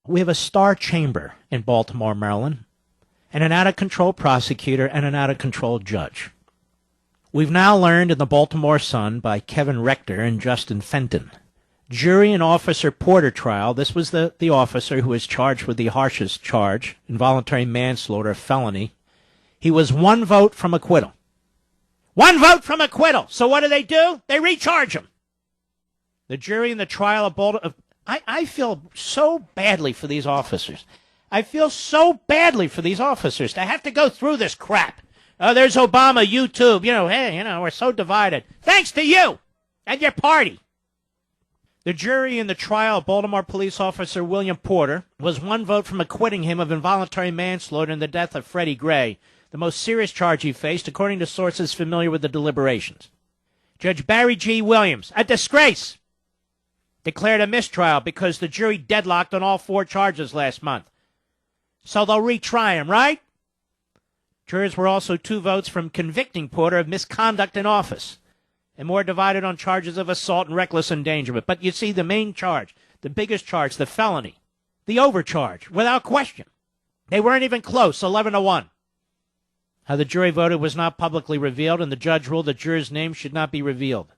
We have a star chamber in Baltimore, Maryland, and an out-of-control prosecutor and an out-of-control judge. We've now learned in the Baltimore Sun by Kevin Rector and Justin Fenton. Jury and Officer Porter trial. This was the officer who was charged with the harshest charge, involuntary manslaughter, felony. He was one vote from acquittal. One vote from acquittal. So what do? They recharge him. The jury in the trial of Baltimore. I feel so badly for these officers. I feel so badly for these officers to have to go through this crap. Oh, there's Obama, YouTube. We're so divided. Thanks to you and your party. The jury in the trial of Baltimore police officer William Porter was one vote from acquitting him of involuntary manslaughter in the death of Freddie Gray, the most serious charge he faced, according to sources familiar with the deliberations. Judge Barry G. Williams, a disgrace, declared a mistrial because the jury deadlocked on all 4 charges last month. So they'll retry him, right? Jurors were also 2 votes from convicting Porter of misconduct in office, and more divided on charges of assault and reckless endangerment. But you see, the main charge, the biggest charge, the felony, the overcharge, without question. They weren't even close, 11-1. How the jury voted was not publicly revealed, and the judge ruled that jurors' names should not be revealed.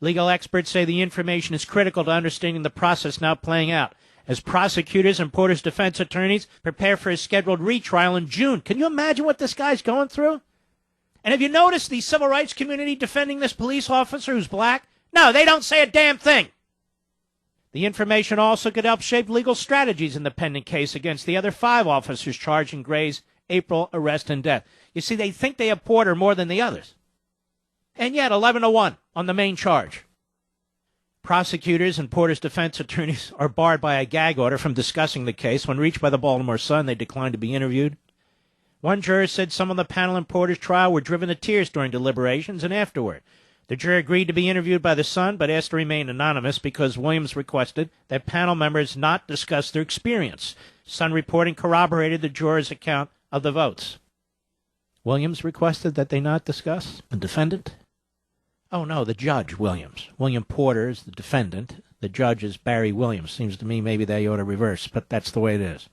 Legal experts say the information is critical to understanding the process now playing out as prosecutors and Porter's defense attorneys prepare for his scheduled retrial in June. Can you imagine what this guy's going through? And have you noticed the civil rights community defending this police officer who's black? No, they don't say a damn thing. The information also could help shape legal strategies in the pending case against the other 5 officers charged in Gray's April arrest and death. You see, they think they have Porter more than the others. And yet, 11-1 on the main charge. Prosecutors and Porter's defense attorneys are barred by a gag order from discussing the case. When reached by the Baltimore Sun, they declined to be interviewed. One juror said some on the panel in Porter's trial were driven to tears during deliberations and afterward. The juror agreed to be interviewed by the Sun, but asked to remain anonymous because Williams requested that panel members not discuss their experience. Sun reporting corroborated the juror's account of the votes. Williams requested that they not discuss the defendant? Oh, no, the judge, Williams. William Porter is the defendant. The judge is Barry Williams. Seems to me maybe they ought to reverse, but that's the way it is.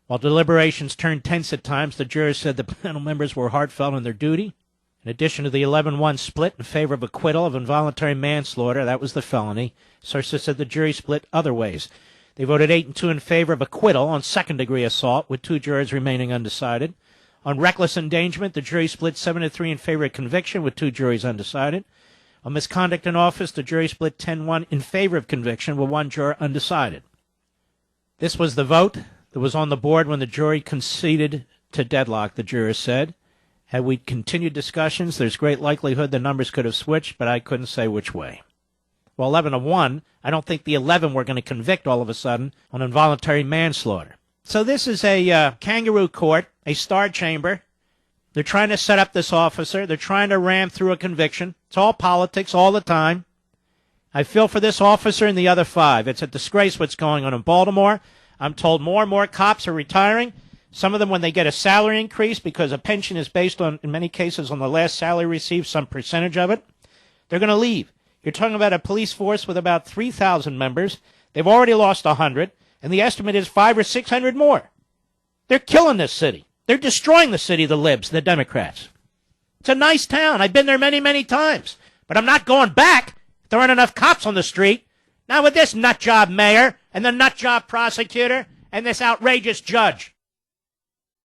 While deliberations turned tense at times, the jurors said the panel members were heartfelt in their duty. In addition to the 11-1 split in favor of acquittal of involuntary manslaughter, that was the felony, sources said the jury split other ways. They voted 8-2 in favor of acquittal on second-degree assault, with 2 jurors remaining undecided. On reckless endangerment, the jury split 7-3 in favor of conviction, with 2 juries undecided. On misconduct in office, the jury split 10-1 in favor of conviction, with 1 juror undecided. This was the vote that was on the board when the jury conceded to deadlock, the jurors said. Had we continued discussions, there's great likelihood the numbers could have switched, but I couldn't say which way. Well, 11-1, I don't think the 11 were going to convict all of a sudden on involuntary manslaughter. So this is a kangaroo court, a star chamber. They're trying to set up this officer. They're trying to ram through a conviction. It's all politics all the time. I feel for this officer and the other 5. It's a disgrace what's going on in Baltimore. I'm told more and more cops are retiring. Some of them when they get a salary increase, because a pension is based on, in many cases, on the last salary received, some percentage of it, they're going to leave. You're talking about a police force with about 3,000 members. They've already lost 100, and the estimate is 500 or 600 more. They're killing this city. They're destroying the city, the libs, the Democrats. It's a nice town. I've been there many, many times. But I'm not going back if there aren't enough cops on the street. Not with this nutjob mayor and the nutjob prosecutor and this outrageous judge.